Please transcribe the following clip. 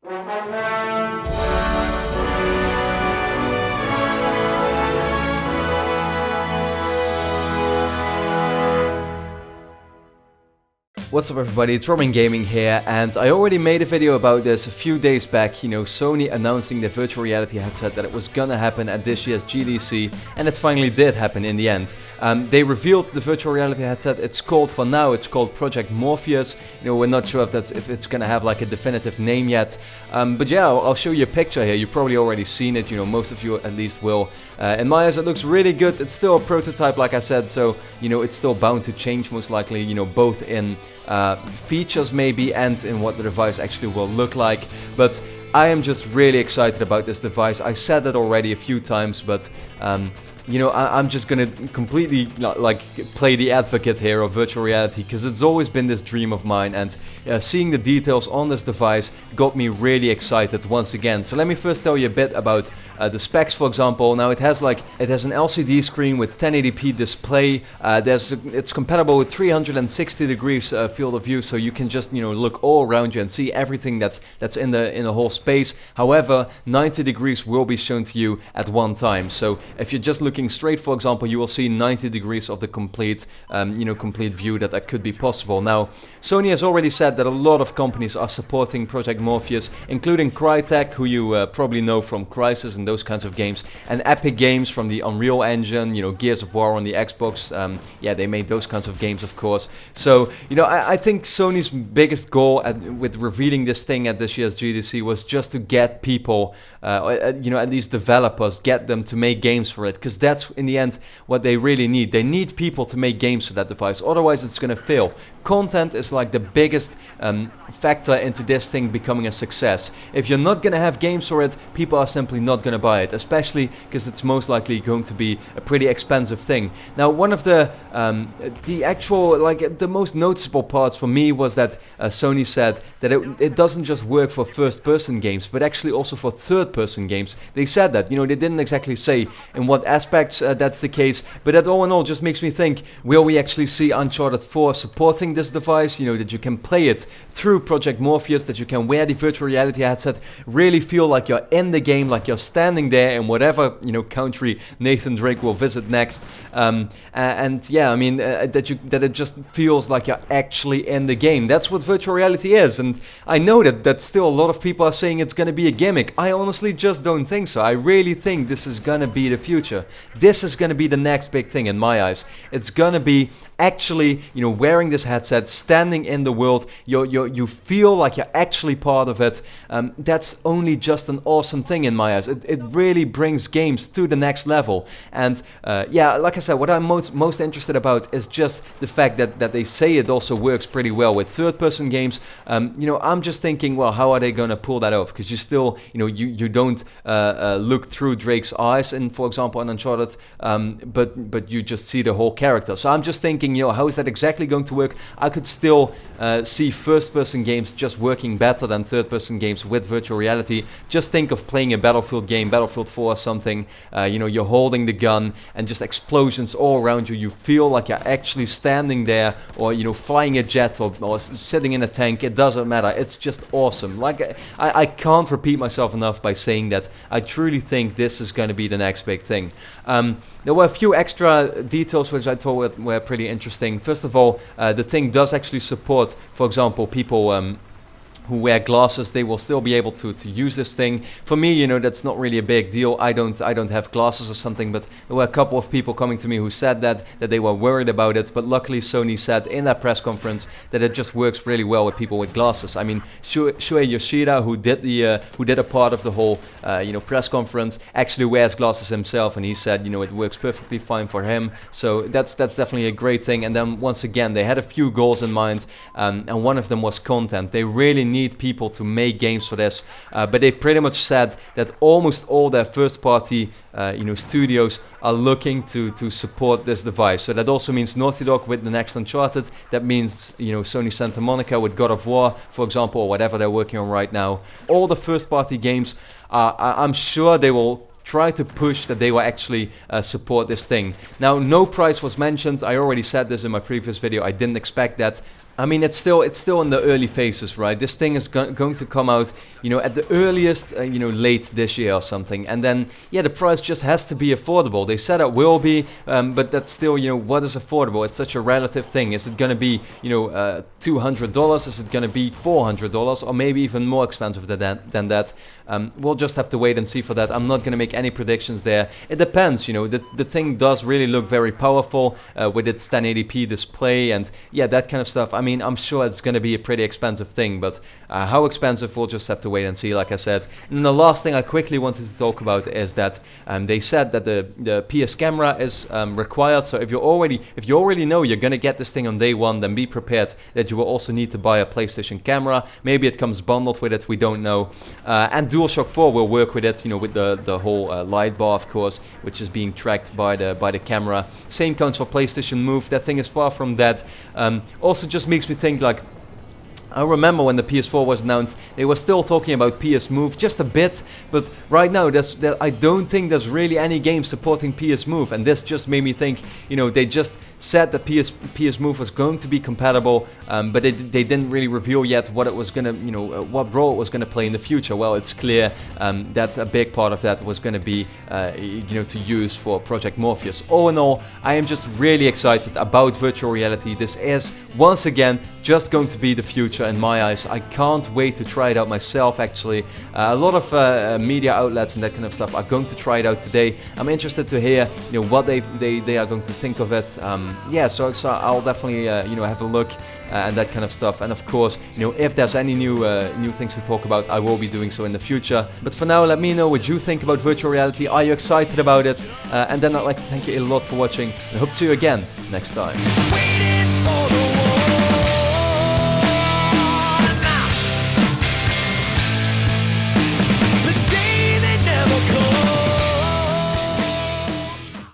What's up everybody, it's RobinGaming here, and I already made a video about this a few days back, Sony announcing the virtual reality headset, that it was gonna happen at this year's GDC, and it finally did happen in the end. They revealed the virtual reality headset. For now it's called Project Morpheus. We're not sure if it's gonna have like a definitive name yet, but yeah, I'll show you a picture here. You've probably already seen it, most of you at least will. In my eyes it looks really good. It's still a prototype, like I said, so it's still bound to change most likely, both in features maybe and in what the device actually will look like. But I am just really excited about this device. I said that already a few times, but I'm just gonna completely like play the advocate here of virtual reality, because it's always been this dream of mine, and seeing the details on this device got me really excited once again. So let me first tell you a bit about the specs, for example. Now it has an LCD screen with 1080p display. It's compatible with 360 degrees field of view, so you can just look all around you and see everything that's in the whole space. However, 90 degrees will be shown to you at one time. So if you're just looking straight, for example, you will see 90 degrees of the complete view that could be possible. Now, Sony has already said that a lot of companies are supporting Project Morpheus, including Crytek, who you probably know from Crysis and those kinds of games, and Epic Games from the Unreal Engine, Gears of War on the Xbox. Yeah, they made those kinds of games, of course. So, I think Sony's biggest goal with revealing this thing at this year's GDC was just to get people, at least developers, get them to make games for it, because that's in the end what they really need. They need people to make games for that device, otherwise it's gonna fail. Content is like the biggest factor into this thing becoming a success. If you're not gonna have games for it, people are simply not gonna buy it, especially because it's most likely going to be a pretty expensive thing. Now, one of the actual, the most noticeable parts for me was that Sony said that it doesn't just work for first-person games, but actually also for third-person games. They said that, they didn't exactly say in what aspects that's the case, but that all in all just makes me think, will we actually see Uncharted 4 supporting this device? That you can play it through Project Morpheus, that you can wear the virtual reality headset, really feel like you're in the game, like you're standing there in whatever country Nathan Drake will visit next, and yeah, I mean that it just feels like you're actually in the game. That's what virtual reality is, and I know that still a lot of people are saying it's gonna be a gimmick. I honestly just don't think so. I really think this is gonna be the future. This is gonna be the next big thing in my eyes. It's gonna be actually, wearing this headset, standing in the world, you feel like you're actually part of it. That's only just an awesome thing in my eyes. It really brings games to the next level. And yeah, like I said, what I'm most interested about is just the fact that they say it also works pretty well with third-person games. I'm just thinking, well, how are they gonna pull that off? Because you still, you don't look through Drake's eyes, in, for example, in Uncharted, but you just see the whole character. So I'm just thinking, how is that exactly going to work? I could still see first-person games just working better than third-person games with virtual reality. Just think of playing a Battlefield game, Battlefield 4 or something. You're holding the gun and just explosions all around you. You feel like you're actually standing there, or flying a jet, or sitting in a tank. It doesn't matter. It's just awesome. Like I can't repeat myself enough by saying that I truly think this is going to be the next big thing. There were a few extra details which I thought were pretty interesting. First of all, the thing does actually support, for example, people who wear glasses. They will still be able to use this thing. For me, that's not really a big deal. I don't have glasses or something, but there were a couple of people coming to me who said that they were worried about it. But luckily, Sony said in that press conference that it just works really well with people with glasses. I mean, Shuei Yoshida, who did a part of the whole press conference, actually wears glasses himself, and he said it works perfectly fine for him. So that's definitely a great thing. And then once again, they had a few goals in mind, and one of them was content. They really need people to make games for this, but they pretty much said that almost all their first-party studios are looking to support this device. So that also means Naughty Dog with the next Uncharted. That means Sony Santa Monica with God of War, for example, or whatever they're working on right now. All the first-party games, I'm sure they will try to push that they will actually support this thing. Now, no price was mentioned. I already said this in my previous video. I didn't expect that. I mean, it's still in the early phases, right? This thing is going to come out, you know, at the earliest, you know, late this year or something. And then, yeah, the price just has to be affordable. They said it will be, but that's still, you know, what is affordable? It's such a relative thing. Is it going to be, you know, $200? Is it going to be $400? Or maybe even more expensive than that? We'll just have to wait and see for that. I'm not going to make any predictions there. It depends, you know. The thing does really look very powerful with its 1080p display and, yeah, that kind of stuff. I mean, I'm sure it's going to be a pretty expensive thing, but how expensive, we'll just have to wait and see, like I said. And the last thing I quickly wanted to talk about is that they said that the PS camera is required. So if you already know you're going to get this thing on day one, then be prepared that you will also need to buy a PlayStation camera. Maybe it comes bundled with it, we don't know. And DualShock 4 will work with it, you know, with the whole light bar, of course, which is being tracked by the camera. Same counts for PlayStation Move. That thing is far from dead. Also just makes me think, like, I remember when the PS4 was announced, they were still talking about PS Move just a bit, but right now I don't think there's really any game supporting PS Move, and this just made me think, you know, they just said that PS Move was going to be compatible, but they didn't really reveal yet what it was gonna, you know, what role it was gonna play in the future. Well, it's clear that a big part of that was gonna be, you know, to use for Project Morpheus. All in all, I am just really excited about virtual reality. This is once again just going to be the future in my eyes. I can't wait to try it out myself, actually. A lot of media outlets and that kind of stuff are going to try it out today. I'm interested to hear, you know, what they are going to think of it. Yeah, so I'll definitely, you know, have a look and that kind of stuff. And of course, you know, if there's any new things to talk about, I will be doing so in the future. But for now, let me know what you think about virtual reality. Are you excited about it? And then I'd like to thank you a lot for watching, and I hope to see you again next time.